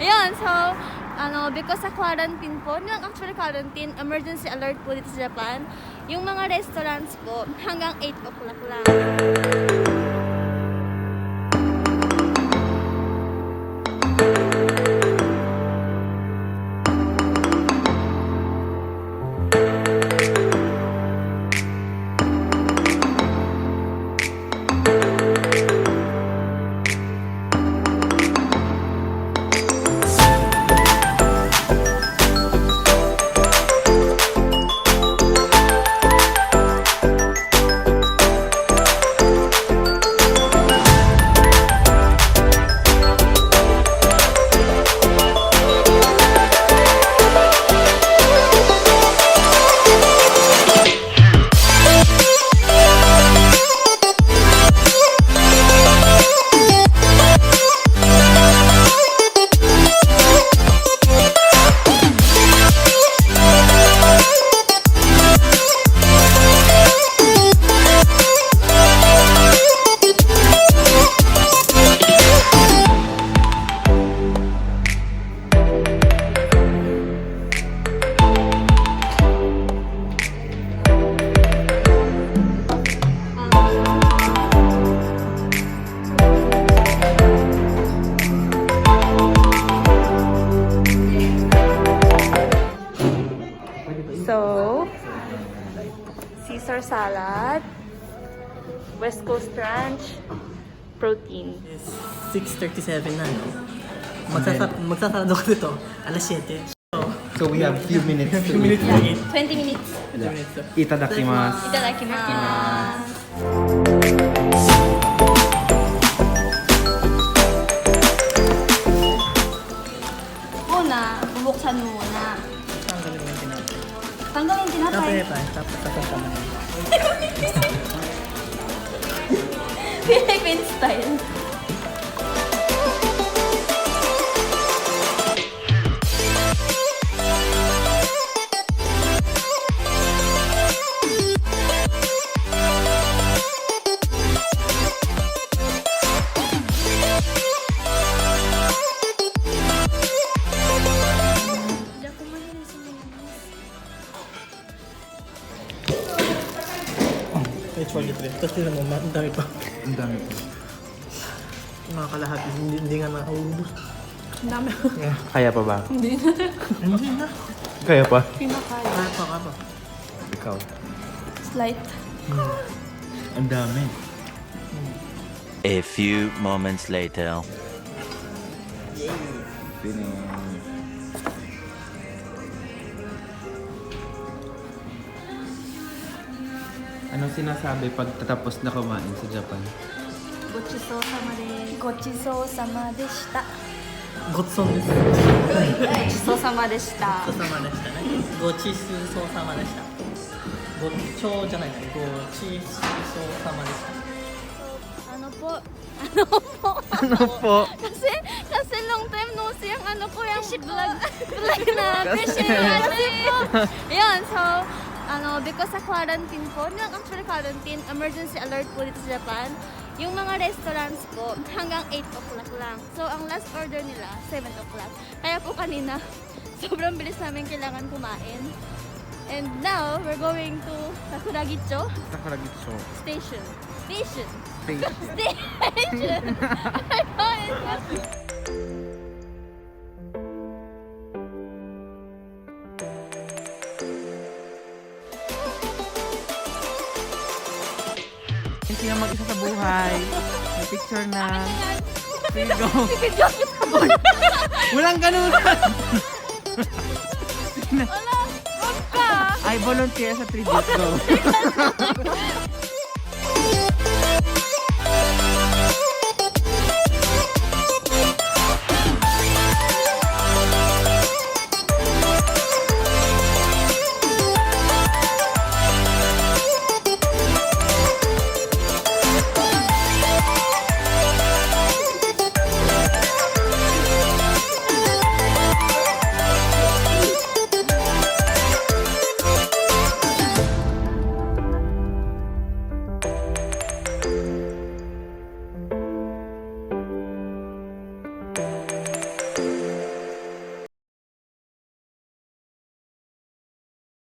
Ayun, so, because sa quarantine po, yung actually quarantine, emergency alert po dito sa Japan, yung mga restaurants po, hanggang 8 o'clock lang. So, Caesar salad, West Coast Ranch, protein. 6:37 na, no? Magsasarado ko dito, alas 7. So we have few minutes to eat. 20 minutes. Itadakimasu. Itadakimasu. Una, bubuksan mo muna. Tanggalin mo yung tinapay. Tanggalin tinapay. Tapos tatama na. Philippine style. Tapos tinan mo, ang dami pa. Ang dami po. Mga kalahati, hindi nga nakaubos. Ang dami. Kaya pa ba? Hindi na. Hindi na. Kaya pa? Pinakaya. Kaya pa. Ikaw. Slight. Ang dami. A few moments later. Anong sinasabi pag tatapos na kumain sa Japan? Gochisousama desu. Gochisousama deshita. Gotson desu. Gochisousama deshita. ごちそうさまでしたね。ごちそうさまでした。ごちそうじゃないね。ごちそうさまでした。Ano po? Ano po? Kasi long time no see ang ano ko yung vlog na kasi po. Ayun, so because sa quarantine po, yung actually quarantine, emergency alert po dito sa Japan, yung mga restaurants po hanggang 8 o'clock lang. So ang last order nila 7 o'clock. Kaya po kanina sobrang bilis namin kailangan kumain. And now we're going to Sakuragicho Sakuragitsu. Station. Station. Station. Hindi na mag-isa sa buhay. May picture na. Here you go. Walang ganun. Wala, wag ka. I volunteer sa tribute go.